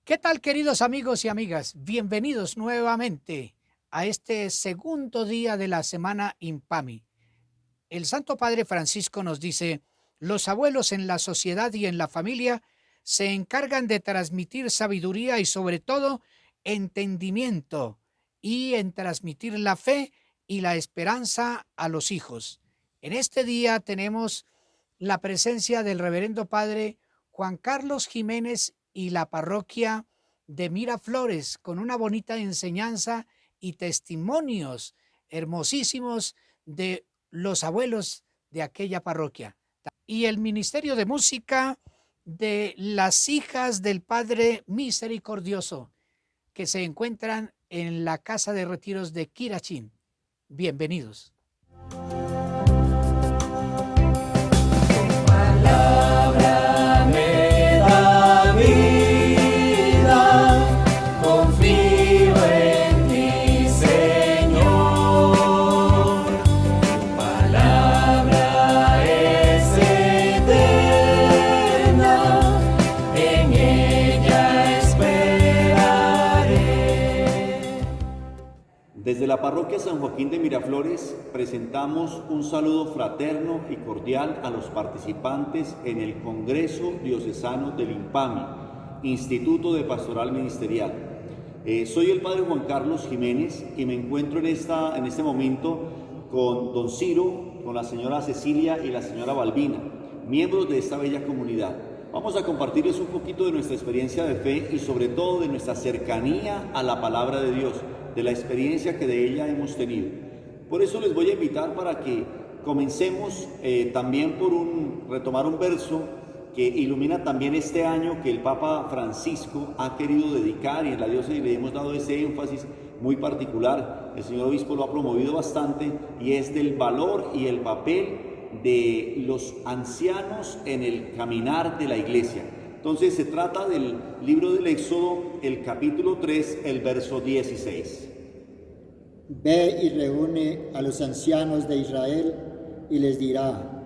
¿Qué tal, queridos amigos y amigas? Bienvenidos nuevamente a este segundo día de la semana Impami. El Santo Padre Francisco nos dice, los abuelos en la sociedad y en la familia se encargan de transmitir sabiduría y sobre todo entendimiento y en transmitir la fe y la esperanza a los hijos. En este día tenemos la presencia del Reverendo Padre Juan Carlos Jiménez y la parroquia de Miraflores con una bonita enseñanza y testimonios hermosísimos de los abuelos de aquella parroquia. Y el Ministerio de Música de las hijas del Padre Misericordioso que se encuentran en la Casa de Retiros de Quirachín. Bienvenidos. Palabra me da vida, confío en ti, Señor. Tu palabra es eterna, en ella esperaré. Desde la parroquia San Joaquín de Miraflores presentamos un saludo fraterno y cordial a los participantes en el Congreso Diocesano del IMPAMI, Instituto de Pastoral Ministerial. Soy el Padre Juan Carlos Jiménez y me encuentro en este momento con don Ciro, con la señora Cecilia y la señora Balbina, miembros de esta bella comunidad. Vamos a compartirles un poquito de nuestra experiencia de fe y sobre todo de nuestra cercanía a la palabra de Dios, de la experiencia que de ella hemos tenido. Por eso les voy a invitar para que comencemos también por retomar un verso que ilumina también este año que el Papa Francisco ha querido dedicar, y en la diócesis le hemos dado ese énfasis muy particular. El señor obispo lo ha promovido bastante, y es del valor y el papel de los ancianos en el caminar de la iglesia. Entonces se trata del libro del Éxodo, el capítulo 3, el verso 16. Ve y reúne a los ancianos de Israel y les dirá: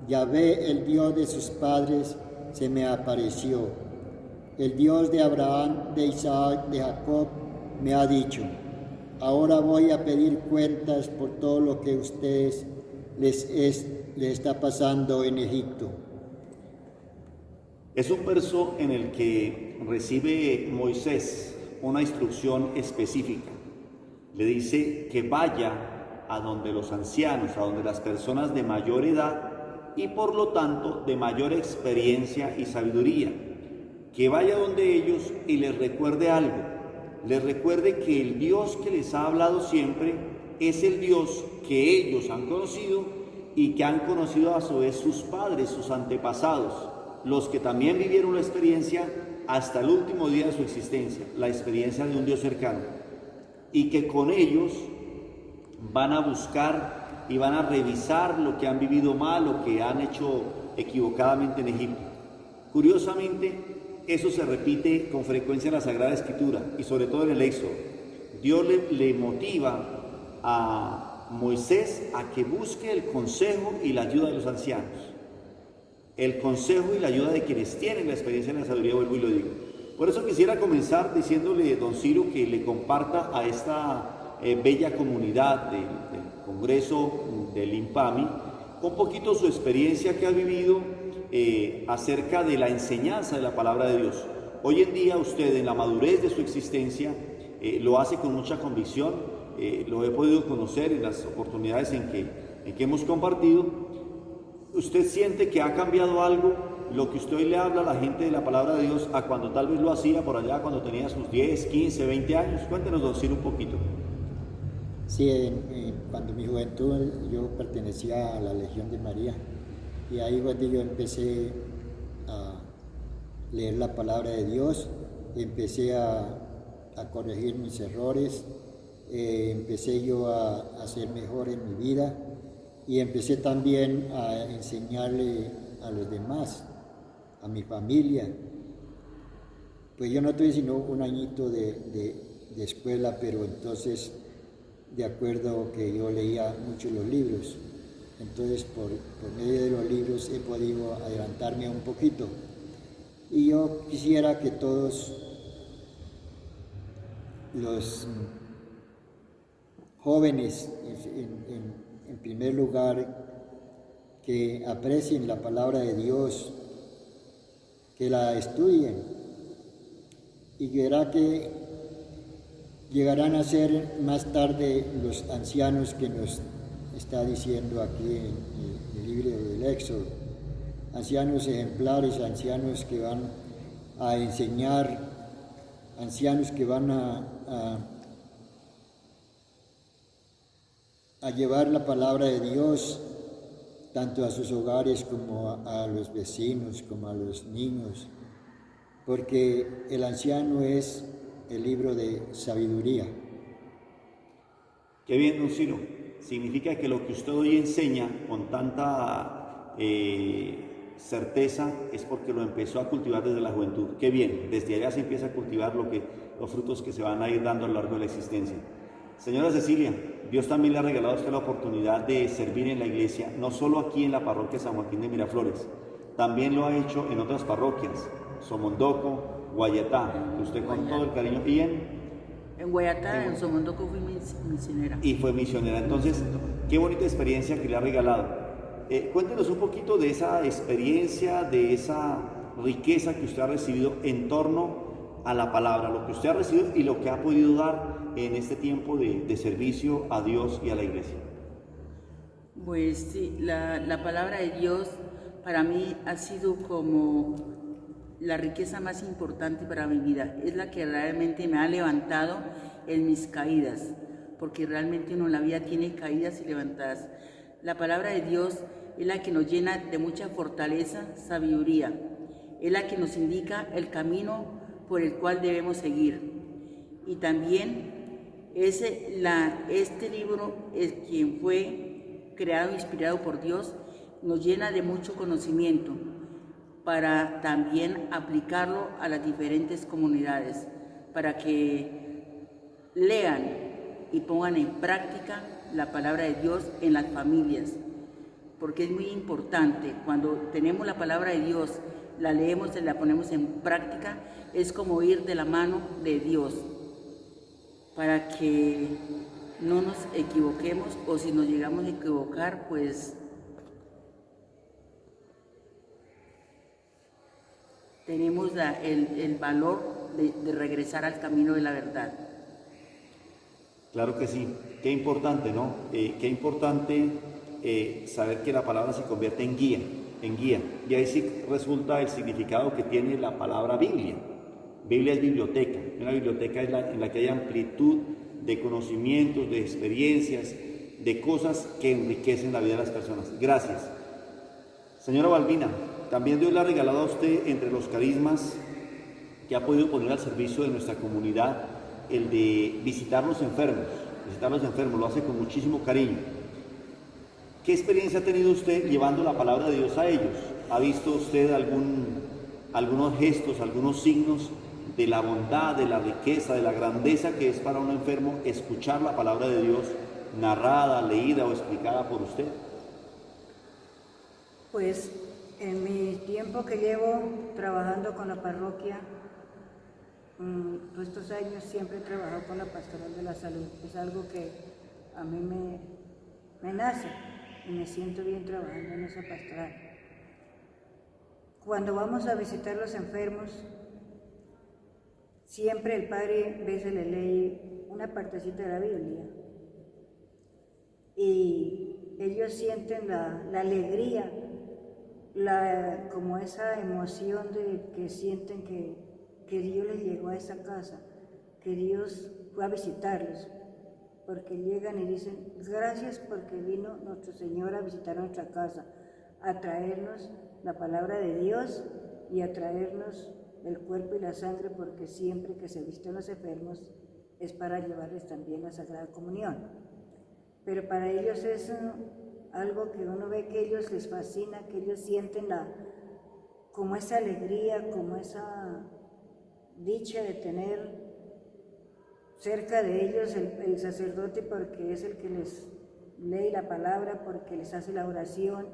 Yahvé, el Dios de sus padres, se me apareció. El Dios de Abraham, de Isaac, de Jacob, me ha dicho: ahora voy a pedir cuentas por todo lo que a ustedes les está pasando en Egipto. Es un verso en el que recibe Moisés una instrucción específica. Le dice que vaya a donde los ancianos, a donde las personas de mayor edad y por lo tanto de mayor experiencia y sabiduría, que vaya donde ellos y les recuerde algo, les recuerde que el Dios que les ha hablado siempre es el Dios que ellos han conocido y que han conocido a su vez sus padres, sus antepasados, los que también vivieron la experiencia hasta el último día de su existencia, la experiencia de un Dios cercano, y que con ellos van a buscar y van a revisar lo que han vivido mal, lo que han hecho equivocadamente en Egipto. Curiosamente, eso se repite con frecuencia en la Sagrada Escritura y sobre todo en el Éxodo. Dios le motiva a Moisés a que busque el consejo y la ayuda de los ancianos. El consejo y la ayuda de quienes tienen la experiencia en la sabiduría, vuelvo y lo digo. Por eso quisiera comenzar diciéndole a don Ciro que le comparta a esta bella comunidad del Congreso del IMPAMI un poquito su experiencia que ha vivido acerca de la enseñanza de la palabra de Dios. Hoy en día usted, en la madurez de su existencia, lo hace con mucha convicción, lo he podido conocer en las oportunidades en que hemos compartido. ¿Usted siente que ha cambiado algo lo que usted hoy le habla a la gente de la palabra de Dios a cuando tal vez lo hacía por allá cuando tenía sus 10, 15, 20 años? Cuéntenos, don Ciro, un poquito. Sí, cuando en mi juventud yo pertenecía a la Legión de María, y ahí cuando yo empecé a leer la palabra de Dios, empecé a corregir mis errores, empecé yo a ser mejor en mi vida, y empecé también a enseñarle a los demás, a mi familia. Pues yo no tuve sino un añito de escuela, pero entonces, de acuerdo que yo leía mucho los libros, entonces por medio de los libros he podido adelantarme un poquito. Y yo quisiera que todos los jóvenes, en primer lugar, que aprecien la palabra de Dios, que la estudien, y verá que llegarán a ser más tarde los ancianos que nos está diciendo aquí en el libro del Éxodo. Ancianos ejemplares, ancianos que van a enseñar, ancianos que van a llevar la palabra de Dios tanto a sus hogares como a los vecinos, como a los niños, porque el anciano es el libro de sabiduría. Qué bien, don Ciro. Significa que lo que usted hoy enseña con tanta certeza es porque lo empezó a cultivar desde la juventud. Qué bien, desde allá se empieza a cultivar los frutos que se van a ir dando a lo largo de la existencia. Señora Cecilia, Dios también le ha regalado a usted la oportunidad de servir en la iglesia, no solo aquí en la parroquia San Joaquín de Miraflores, también lo ha hecho en otras parroquias, Somondoco, Guayatá, que usted con todo el cariño, y en Guayatá, en Somondoco fui misionera. Y fue misionera. Entonces, qué bonita experiencia que le ha regalado. Cuéntenos un poquito de esa experiencia, de esa riqueza que usted ha recibido en torno a la palabra, lo que usted ha recibido y lo que ha podido dar en este tiempo de servicio a Dios y a la iglesia. Pues sí, la palabra de Dios para mí ha sido como la riqueza más importante para mi vida. Es la que realmente me ha levantado en mis caídas, porque realmente uno en la vida tiene caídas y levantadas. La palabra de Dios es la que nos llena de mucha fortaleza, sabiduría. Es la que nos indica el camino por el cual debemos seguir. Y también este libro, quien fue creado e inspirado por Dios, nos llena de mucho conocimiento para también aplicarlo a las diferentes comunidades, para que lean y pongan en práctica la palabra de Dios en las familias, porque es muy importante. Cuando tenemos la palabra de Dios, la leemos y la ponemos en práctica, es como ir de la mano de Dios, para que no nos equivoquemos, o si nos llegamos a equivocar, pues tenemos el valor de regresar al camino de la verdad. Claro que sí, qué importante, ¿no? Qué importante saber que la palabra se convierte en guía, y ahí sí resulta el significado que tiene la palabra Biblia. Biblia es biblioteca, una biblioteca es en la que hay amplitud de conocimientos, de experiencias, de cosas que enriquecen la vida de las personas. Gracias. Señora Balbina, también Dios le ha regalado a usted, entre los carismas que ha podido poner al servicio de nuestra comunidad, el de visitar los enfermos, lo hace con muchísimo cariño. ¿Qué experiencia ha tenido usted llevando la palabra de Dios a ellos? ¿Ha visto usted algunos gestos, algunos signos de la bondad, de la riqueza, de la grandeza que es para un enfermo escuchar la palabra de Dios narrada, leída o explicada por usted? Pues en mi tiempo que llevo trabajando con la parroquia, todos estos años siempre he trabajado con la pastoral de la salud. Es algo que a mí me nace y me siento bien trabajando en esa pastoral. Cuando vamos a visitar los enfermos, siempre el padre a veces le lee una partecita de la Biblia y ellos sienten la alegría, como esa emoción de que sienten que Dios les llegó a esa casa, que Dios fue a visitarlos, porque llegan y dicen, gracias porque vino nuestro Señor a visitar nuestra casa, a traernos la palabra de Dios y a traernos el cuerpo y la sangre, porque siempre que se visiten los enfermos es para llevarles también la Sagrada Comunión. Pero para ellos es algo que uno ve que ellos les fascina, que ellos sienten como esa alegría, como esa dicha de tener cerca de ellos el sacerdote, porque es el que les lee la palabra, porque les hace la oración,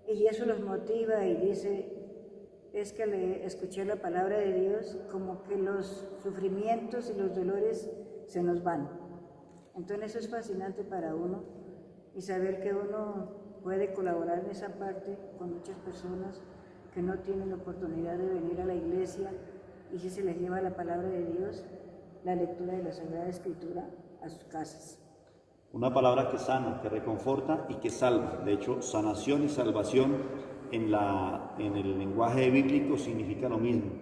y eso los motiva y dice, es que le escuché la palabra de Dios, como que los sufrimientos y los dolores se nos van. Entonces eso es fascinante para uno y saber que uno puede colaborar en esa parte con muchas personas que no tienen la oportunidad de venir a la iglesia y si se les lleva la palabra de Dios, la lectura de la Sagrada Escritura a sus casas. Una palabra que sana, que reconforta y que salva. De hecho, sanación y salvación en el lenguaje bíblico significa lo mismo.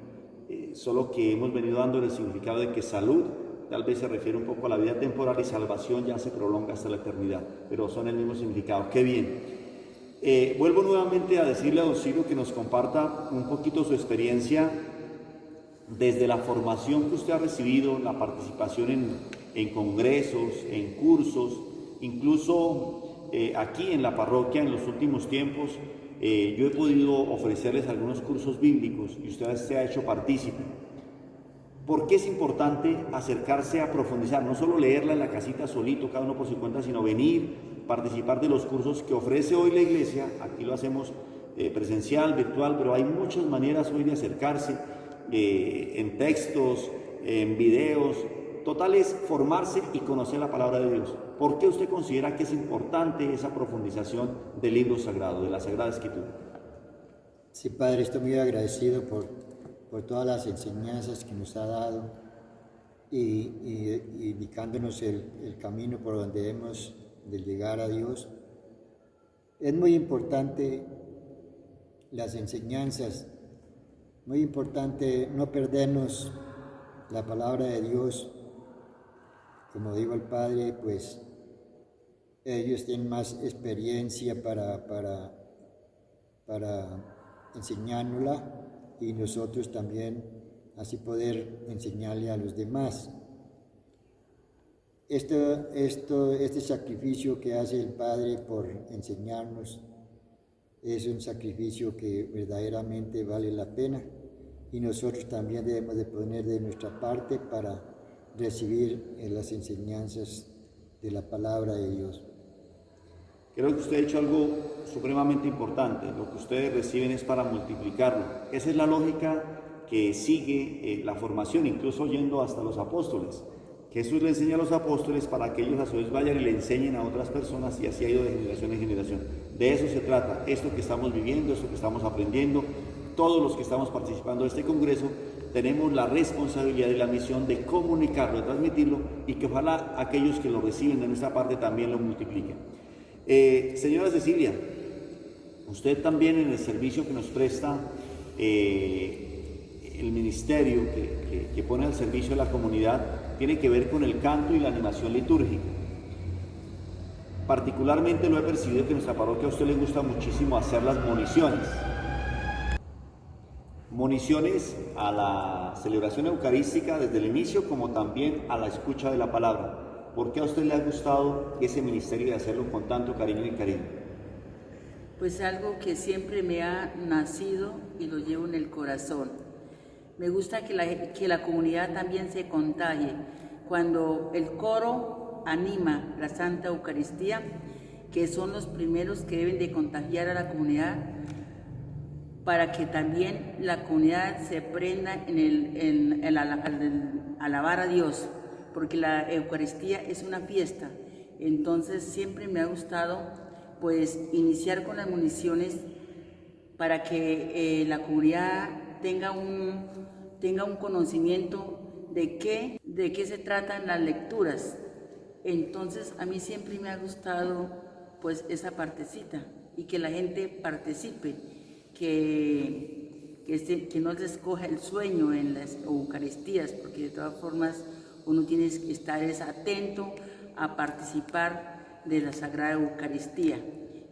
Solo que hemos venido dando el significado de que salud tal vez se refiere un poco a la vida temporal y salvación ya se prolonga hasta la eternidad, pero son el mismo significado. ¡Qué bien! Vuelvo nuevamente a decirle a don Ciro que nos comparta un poquito su experiencia desde la formación que usted ha recibido, la participación en congresos, en cursos, incluso aquí en la parroquia en los últimos tiempos, yo he podido ofrecerles algunos cursos bíblicos y usted se ha hecho partícipe. ¿Por qué es importante acercarse a profundizar? No solo leerla en la casita solito, cada uno por su cuenta, sino venir, participar de los cursos que ofrece hoy la iglesia. Aquí lo hacemos presencial, virtual, pero hay muchas maneras hoy de acercarse, en textos, en videos. Total es formarse y conocer la palabra de Dios. ¿Por qué usted considera que es importante esa profundización del libro sagrado, de la Sagrada Escritura? Sí, Padre, estoy muy agradecido por todas las enseñanzas que nos ha dado y indicándonos el camino por donde debemos de llegar a Dios. Es muy importante las enseñanzas, muy importante no perdernos la palabra de Dios. Como digo el Padre, pues ellos tienen más experiencia para enseñárnosla y nosotros también así poder enseñarle a los demás. Este sacrificio que hace el Padre por enseñarnos es un sacrificio que verdaderamente vale la pena y nosotros también debemos de poner de nuestra parte para recibir las enseñanzas de la palabra de Dios. Creo que usted ha hecho algo supremamente importante. Lo que ustedes reciben es para multiplicarlo. Esa es la lógica que sigue la formación, incluso yendo hasta los apóstoles. Jesús le enseña a los apóstoles para que ellos a su vez vayan y le enseñen a otras personas y así ha ido de generación en generación. De eso se trata, esto que estamos viviendo, esto que estamos aprendiendo. Todos los que estamos participando de este congreso tenemos la responsabilidad y la misión de comunicarlo, de transmitirlo y que ojalá aquellos que lo reciben de nuestra parte también lo multipliquen. Señora Cecilia, usted también en el servicio que nos presta el ministerio que pone al servicio de la comunidad tiene que ver con el canto y la animación litúrgica. Particularmente lo he percibido que en nuestra parroquia a usted le gusta muchísimo hacer las moniciones. Moniciones a la celebración eucarística desde el inicio como también a la escucha de la palabra. ¿Por qué a usted le ha gustado ese ministerio de hacerlo con tanto cariño y cariño? Pues algo que siempre me ha nacido y lo llevo en el corazón. Me gusta que la comunidad también se contagie. Cuando el coro anima la Santa Eucaristía, que son los primeros que deben de contagiar a la comunidad, para que también la comunidad se prenda en alabar a Dios, porque la Eucaristía es una fiesta. Entonces siempre me ha gustado pues iniciar con las municiones para que la comunidad tenga un conocimiento de qué se tratan las lecturas. Entonces a mí siempre me ha gustado pues esa partecita y que la gente participe, que no les coja el sueño en las Eucaristías, porque de todas formas uno tiene que estar atento a participar de la Sagrada Eucaristía.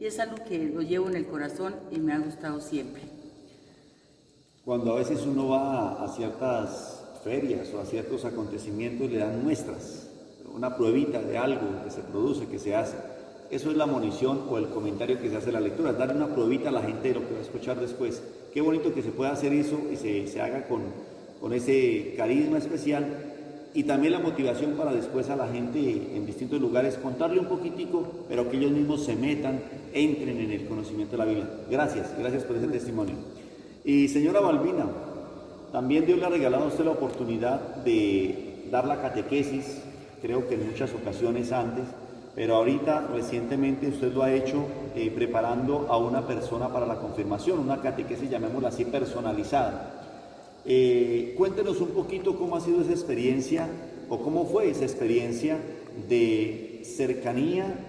Y es algo que lo llevo en el corazón y me ha gustado siempre. Cuando a veces uno va a ciertas ferias o a ciertos acontecimientos, le dan muestras, una pruebita de algo que se produce, que se hace. Eso es la monición o el comentario que se hace de la lectura, darle una pruebita a la gente de lo que va a escuchar después. Qué bonito que se pueda hacer eso y se haga con ese carisma especial y también la motivación para después a la gente en distintos lugares contarle un poquitico, pero que ellos mismos se metan, entren en el conocimiento de la Biblia. Gracias por ese testimonio. Y señora Balbina, también Dios le ha regalado a usted la oportunidad de dar la catequesis, creo que en muchas ocasiones antes, pero ahorita recientemente usted lo ha hecho preparando a una persona para la confirmación, una catequesis, llamémosla así, personalizada. Cuéntenos un poquito cómo ha sido esa experiencia o cómo fue esa experiencia de cercanía,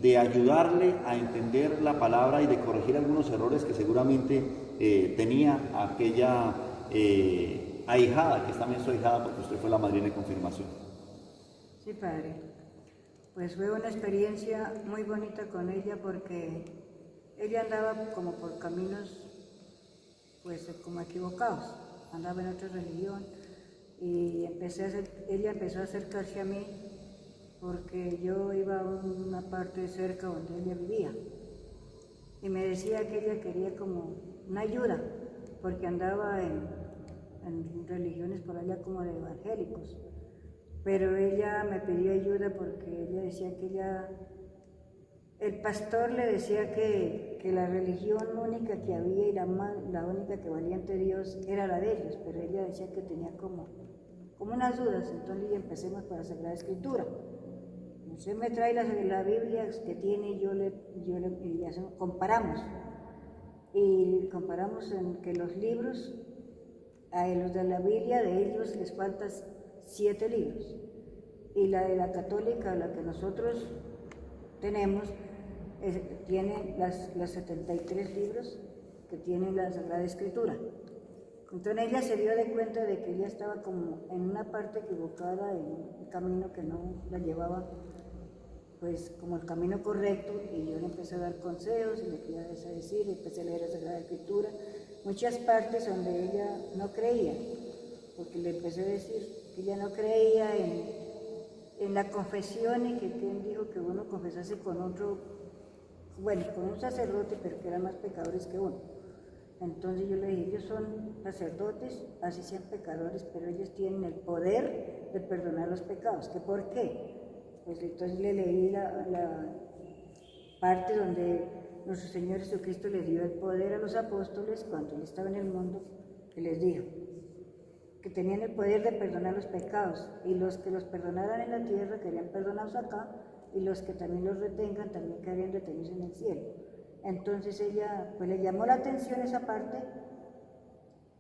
de ayudarle a entender la palabra y de corregir algunos errores que seguramente tenía aquella ahijada, que es también su ahijada porque usted fue la madrina de confirmación. Sí, padre. Pues fue una experiencia muy bonita con ella porque ella andaba como por caminos pues como equivocados, andaba en otra religión y ella empezó a acercarse a mí porque yo iba a una parte cerca donde ella vivía y me decía que ella quería como una ayuda porque andaba en religiones por allá como de evangélicos, pero ella me pidió ayuda porque ella decía que el pastor le decía que la religión única que había y la única que valía ante Dios era la de ellos, pero ella decía que tenía como unas dudas, entonces ya empecemos por la Sagrada Escritura. Usted me trae la Biblia que tiene y comparamos en que los libros, a los de la Biblia de ellos les faltan 7 libros y la de la católica, la que nosotros tenemos, tiene los 73 libros que tiene la Sagrada Escritura. Entonces ella se dio de cuenta de que ella estaba como en una parte equivocada, en un camino que no la llevaba pues como el camino correcto, y yo le empecé a dar consejos y le quería decir, empecé a leer la Sagrada Escritura, muchas partes donde ella no creía, porque le empecé a decir que ella no creía en la confesión y que quien dijo que uno confesase con otro, bueno, con un sacerdote, pero que eran más pecadores que uno. Entonces yo le dije, ellos son sacerdotes, así sean pecadores, pero ellos tienen el poder de perdonar los pecados. ¿Que por qué? Pues entonces le leí la parte donde nuestro Señor Jesucristo les dio el poder a los apóstoles cuando Él estaba en el mundo, que les dijo que tenían el poder de perdonar los pecados, y los que los perdonaran en la tierra querían perdonados acá, y los que también los retengan también querían retenidos en el cielo. Entonces ella pues le llamó la atención esa parte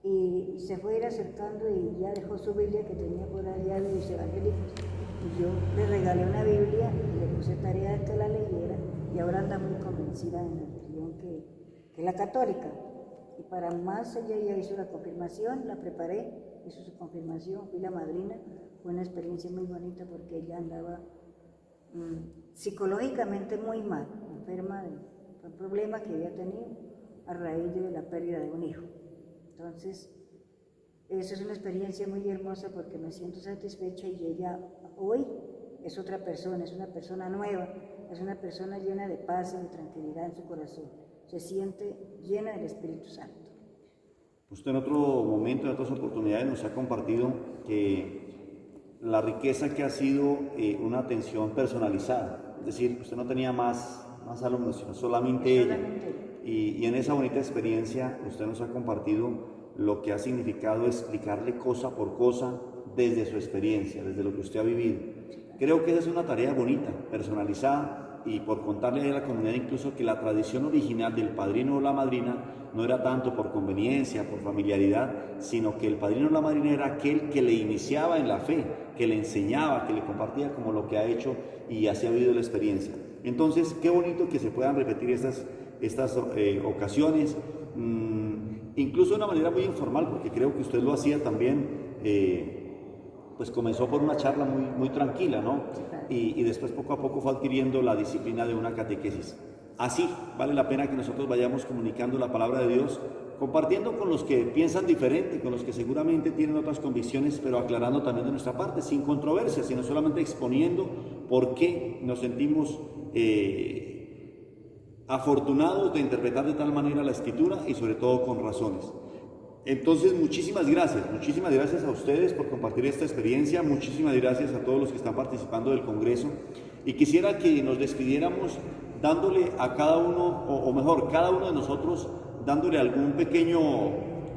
y se fue a ir acercando y ya dejó su Biblia que tenía por allá de los evangélicos. Y yo le regalé una Biblia y le puse tarea de que la leyera, y ahora anda muy convencida en la religión que es la católica. Y para más, ella ya hizo la confirmación, la preparé, hizo su confirmación, fui la madrina. Fue una experiencia muy bonita porque ella andaba psicológicamente muy mal, enferma de un problema que había tenido a raíz de la pérdida de un hijo. Entonces, eso es una experiencia muy hermosa porque me siento satisfecha, y ella hoy es otra persona, es una persona nueva, es una persona llena de paz y de tranquilidad en su corazón, se siente llena del Espíritu Santo. Usted en otro momento, en otras oportunidades, nos ha compartido que la riqueza que ha sido una atención personalizada, es decir, usted no tenía más alumnos, sino solamente ella. Y en esa bonita experiencia usted nos ha compartido lo que ha significado explicarle cosa por cosa desde su experiencia, desde lo que usted ha vivido. Creo que esa es una tarea bonita, personalizada, y por contarle a la comunidad incluso que la tradición original del padrino o la madrina no era tanto por conveniencia, por familiaridad, sino que el padrino o la madrina era aquel que le iniciaba en la fe, que le enseñaba, que le compartía como lo que ha hecho y así ha vivido la experiencia. Entonces, qué bonito que se puedan repetir estas ocasiones, incluso de una manera muy informal, porque creo que usted lo hacía también, pues comenzó por una charla muy tranquila, ¿no? Y después poco a poco fue adquiriendo la disciplina de una catequesis. Así vale la pena que nosotros vayamos comunicando la palabra de Dios, compartiendo con los que piensan diferente, con los que seguramente tienen otras convicciones, pero aclarando también de nuestra parte, sin controversia, sino solamente exponiendo por qué nos sentimos afortunados de interpretar de tal manera la Escritura, y sobre todo con razones. Entonces, muchísimas gracias a ustedes por compartir esta experiencia, muchísimas gracias a todos los que están participando del Congreso, y quisiera que nos despidiéramos dándole a cada uno, o mejor, cada uno de nosotros dándole algún pequeño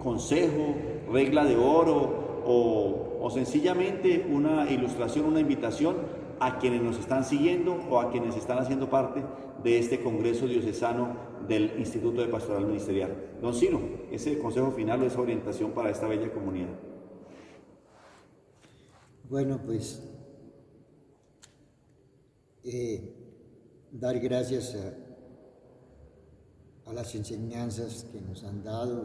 consejo, regla de oro o sencillamente una ilustración, una invitación a quienes nos están siguiendo o a quienes están haciendo parte de este Congreso Diocesano del Instituto de Pastoral Ministerial. Don Ciro, ese consejo final o esa orientación para esta bella comunidad. Bueno, pues dar gracias a las enseñanzas que nos han dado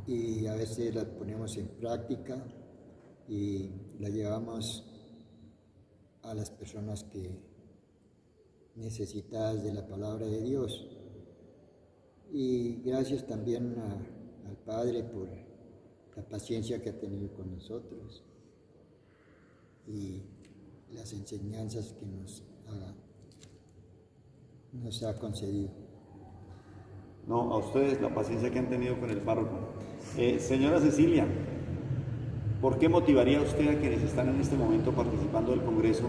y a veces las ponemos en práctica y las llevamos a las personas que necesitadas de la palabra de Dios. Y gracias también al Padre por la paciencia que ha tenido con nosotros y las enseñanzas que nos ha concedido. No, a ustedes la paciencia que han tenido con el párroco. Señora Cecilia, ¿por qué motivaría usted a quienes están en este momento participando del Congreso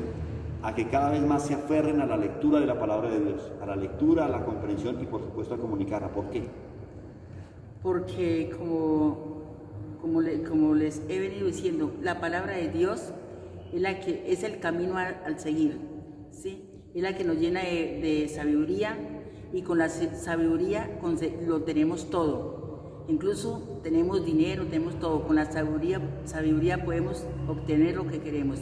a que cada vez más se aferren a la lectura de la palabra de Dios, a la lectura, a la comprensión y por supuesto a comunicarla? ¿Por qué? Porque como les he venido diciendo, la palabra de Dios es la que es el camino al seguir, ¿sí? Es la que nos llena de sabiduría, y con la sabiduría lo tenemos todo. Incluso tenemos dinero, tenemos todo. Con la sabiduría podemos obtener lo que queremos.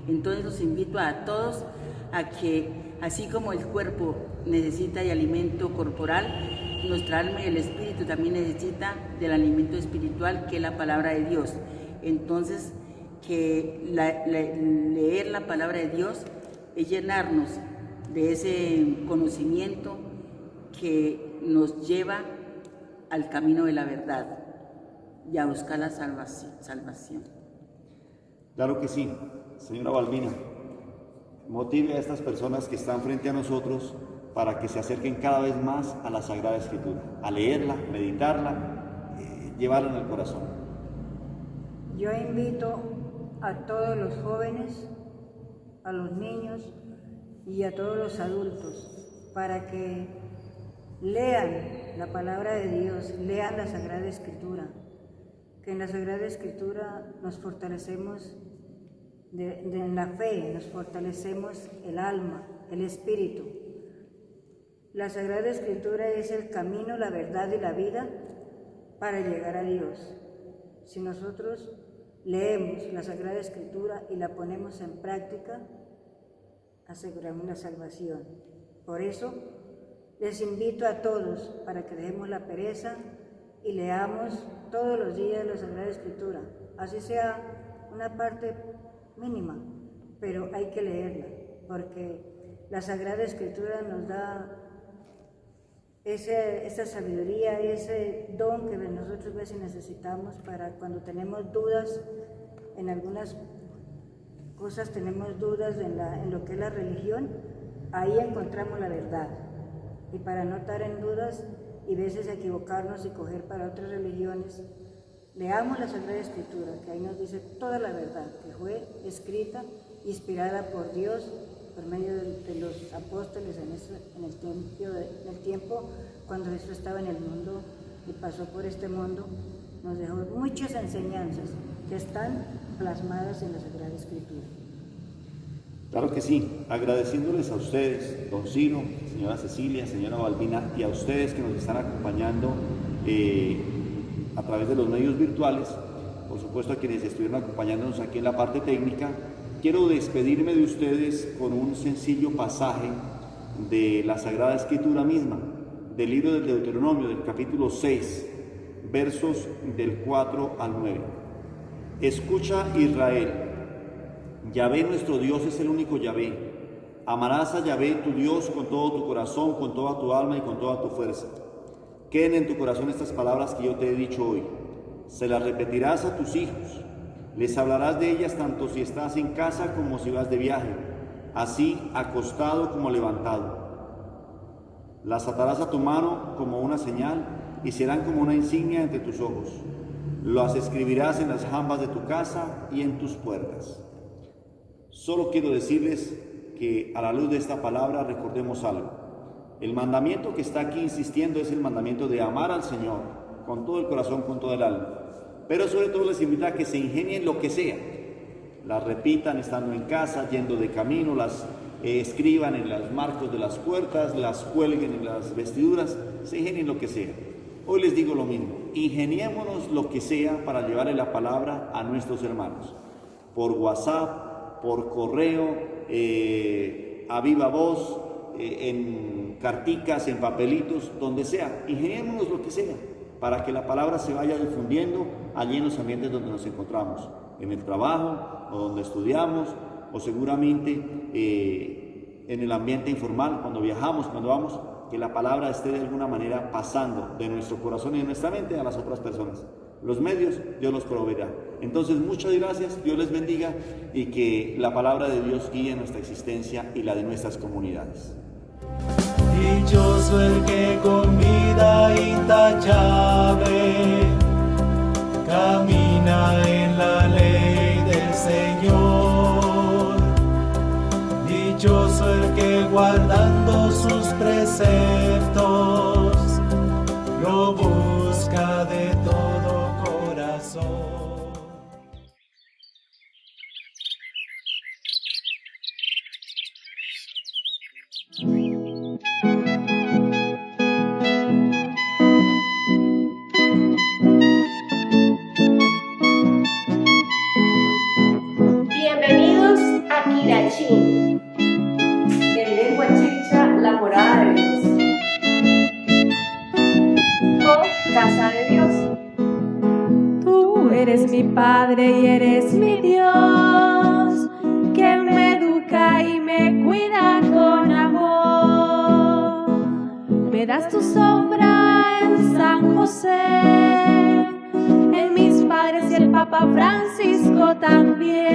Entonces los invito a todos a que, así como el cuerpo necesita de alimento corporal, nuestra alma y el espíritu también necesita del alimento espiritual, que es la palabra de Dios. Entonces, que leer la palabra de Dios es llenarnos de ese conocimiento que nos lleva al camino de la verdad y a buscar la salvación. Claro que sí, señora Balbina. Motive a estas personas que están frente a nosotros para que se acerquen cada vez más a la Sagrada Escritura, a leerla, meditarla, llevarla en el corazón. Yo invito a todos los jóvenes, a los niños y a todos los adultos para que lean la palabra de Dios, lean la Sagrada Escritura, que en la Sagrada Escritura nos fortalecemos en la fe, nos fortalecemos el alma, el espíritu. La Sagrada Escritura es el camino, la verdad y la vida para llegar a Dios. Si nosotros leemos la Sagrada Escritura y la ponemos en práctica, aseguramos la salvación. Por eso, les invito a todos para que dejemos la pereza y leamos todos los días la Sagrada Escritura, así sea una parte mínima, pero hay que leerla, porque la Sagrada Escritura nos da esa sabiduría, ese don que nosotros a veces necesitamos para cuando tenemos dudas en algunas cosas, tenemos dudas en lo que es la religión, ahí encontramos la verdad. Y para no estar en dudas y veces equivocarnos y coger para otras religiones, leamos la Sagrada Escritura, que ahí nos dice toda la verdad, que fue escrita, inspirada por Dios, por medio de los apóstoles en el tiempo cuando Jesús estaba en el mundo y pasó por este mundo, nos dejó muchas enseñanzas que están plasmadas en la Sagrada Escritura. Claro que sí, agradeciéndoles a ustedes, don Ciro, señora Cecilia, señora Balbina, y a ustedes que nos están acompañando a través de los medios virtuales, por supuesto a quienes estuvieron acompañándonos aquí en la parte técnica. Quiero despedirme de ustedes con un sencillo pasaje de la Sagrada Escritura misma, del libro del Deuteronomio, del capítulo 6, versos del 4 al 9. Escucha, Israel, Yahvé nuestro Dios es el único Yahvé. Amarás a Yahvé tu Dios con todo tu corazón, con toda tu alma y con toda tu fuerza. Queden en tu corazón estas palabras que yo te he dicho hoy. Se las repetirás a tus hijos. Les hablarás de ellas tanto si estás en casa como si vas de viaje, así acostado como levantado. Las atarás a tu mano como una señal y serán como una insignia entre tus ojos. Las escribirás en las jambas de tu casa y en tus puertas. Solo quiero decirles que a la luz de esta palabra recordemos algo. El mandamiento que está aquí insistiendo es el mandamiento de amar al Señor con todo el corazón, con todo el alma. Pero sobre todo les invito a que se ingenien lo que sea. Las repitan estando en casa, yendo de camino, las escriban en los marcos de las puertas, las cuelguen en las vestiduras, se ingenien lo que sea. Hoy les digo lo mismo, ingeniémonos lo que sea para llevarle la palabra a nuestros hermanos. Por WhatsApp, por correo, a viva voz, en carticas, en papelitos, donde sea. Ingeniémonos lo que sea para que la palabra se vaya difundiendo allí en los ambientes donde nos encontramos, en el trabajo, o donde estudiamos, o seguramente en el ambiente informal, cuando viajamos, cuando vamos, que la palabra esté de alguna manera pasando de nuestro corazón y de nuestra mente a las otras personas. Los medios Dios los proveerá. Entonces, muchas gracias, Dios les bendiga y que la palabra de Dios guíe nuestra existencia y la de nuestras comunidades. Dichoso el que con vida intachable camina en la ley del Señor. Dichoso el que guardando sus preceptos lo busca de todo corazón. Bienvenidos a Quirachín, en lengua chicha, la morada de Dios, o casa de Dios. Tú eres mi Padre y eres mi Dios, que me educa y me cuida con amor. Me das tu sombra en San José, en mis padres y el Papa Francisco también,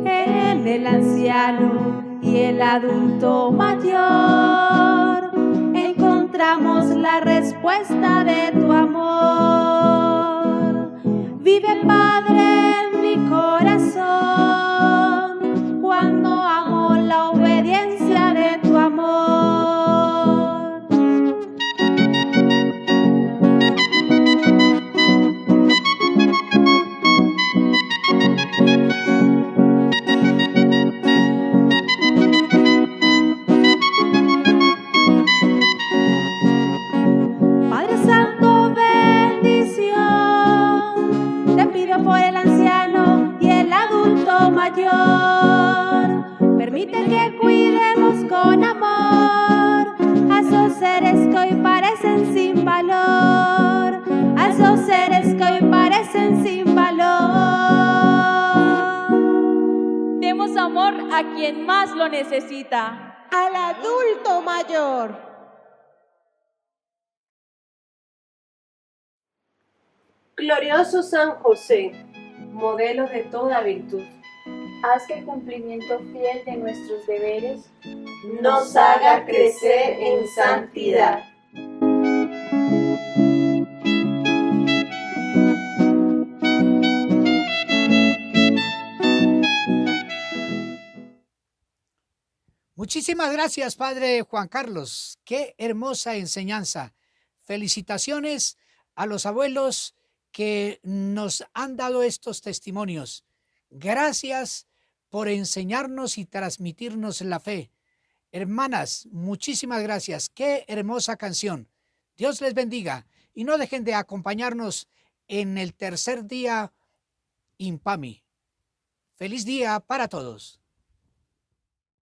en el anciano y el adulto mayor, encontramos la respuesta de tu amor. Vive, Padre, en mi corazón, cuando amo la obediencia de tu amor. Padre Santo, bendición, te pido por el anciano y el adulto mayor. Permite que cuidemos con amor a esos seres que hoy parecen sin valor, a esos seres que hoy parecen sin valor. Demos amor a quien más lo necesita, al adulto mayor. Glorioso San José, modelo de toda virtud, haz que el cumplimiento fiel de nuestros deberes nos haga crecer en santidad. Muchísimas gracias, Padre Juan Carlos. Qué hermosa enseñanza. Felicitaciones a los abuelos que nos han dado estos testimonios. Gracias por enseñarnos y transmitirnos la fe. Hermanas, muchísimas gracias. Qué hermosa canción. Dios les bendiga y no dejen de acompañarnos en el tercer día Impami. Feliz día para todos.